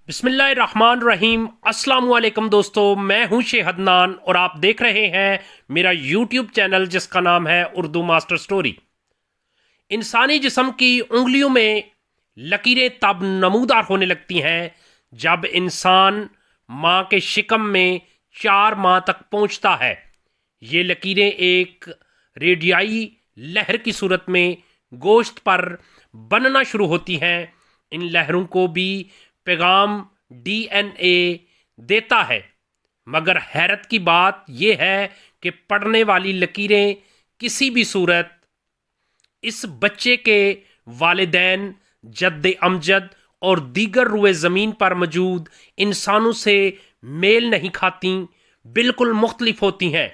بسم اللہ الرحمن الرحیم۔ السلام علیکم دوستو، میں ہوں شیخ عدنان اور آپ دیکھ رہے ہیں میرا یوٹیوب چینل جس کا نام ہے اردو ماسٹر سٹوری۔ انسانی جسم کی انگلیوں میں لکیریں تب نمودار ہونے لگتی ہیں جب انسان ماں کے شکم میں 4 ماہ تک پہنچتا ہے۔ یہ لکیریں ایک ریڈیائی لہر کی صورت میں گوشت پر بننا شروع ہوتی ہیں۔ ان لہروں کو بھی پیغام ڈی این اے دیتا ہے، مگر حیرت کی بات یہ ہے کہ پڑنے والی لکیریں کسی بھی صورت اس بچے کے والدین، جد امجد اور دیگر روئے زمین پر موجود انسانوں سے میل نہیں کھاتیں، بالکل مختلف ہوتی ہیں۔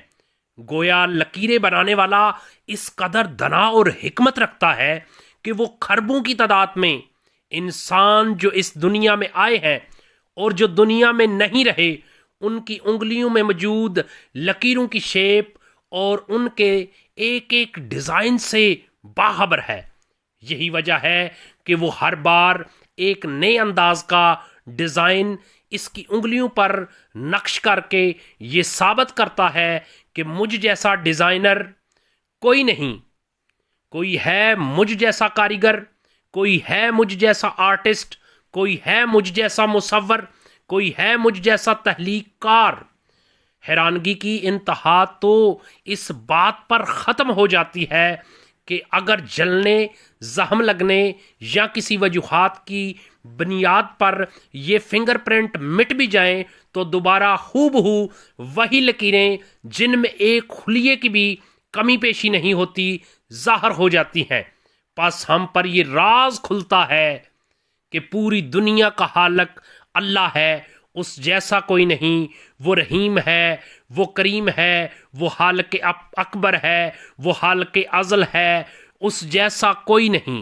گویا لکیریں بنانے والا اس قدر دنا اور حکمت رکھتا ہے کہ وہ کھربوں کی تعداد میں انسان جو اس دنیا میں آئے ہیں اور جو دنیا میں نہیں رہے، ان کی انگلیوں میں موجود لکیروں کی شیپ اور ان کے ایک ایک ڈیزائن سے باخبر ہے۔ یہی وجہ ہے کہ وہ ہر بار ایک نئے انداز کا ڈیزائن اس کی انگلیوں پر نقش کر کے یہ ثابت کرتا ہے کہ مجھ جیسا ڈیزائنر کوئی نہیں، کوئی ہے مجھ جیسا کاریگر، کوئی ہے مجھ جیسا آرٹسٹ، کوئی ہے مجھ جیسا مصور، کوئی ہے مجھ جیسا تخلیق کار۔ حیرانگی کی انتہا تو اس بات پر ختم ہو جاتی ہے کہ اگر جلنے، زخم لگنے یا کسی وجوہات کی بنیاد پر یہ فنگر پرنٹ مٹ بھی جائیں تو دوبارہ ہو وہی لکیریں جن میں ایک خلیے کی بھی کمی پیشی نہیں ہوتی ظاہر ہو جاتی ہیں۔ پس ہم پر یہ راز کھلتا ہے کہ پوری دنیا کا خالق اللہ ہے، اس جیسا کوئی نہیں۔ وہ رحیم ہے، وہ کریم ہے، وہ خالق اکبر ہے، وہ خالق ازل ہے، اس جیسا کوئی نہیں۔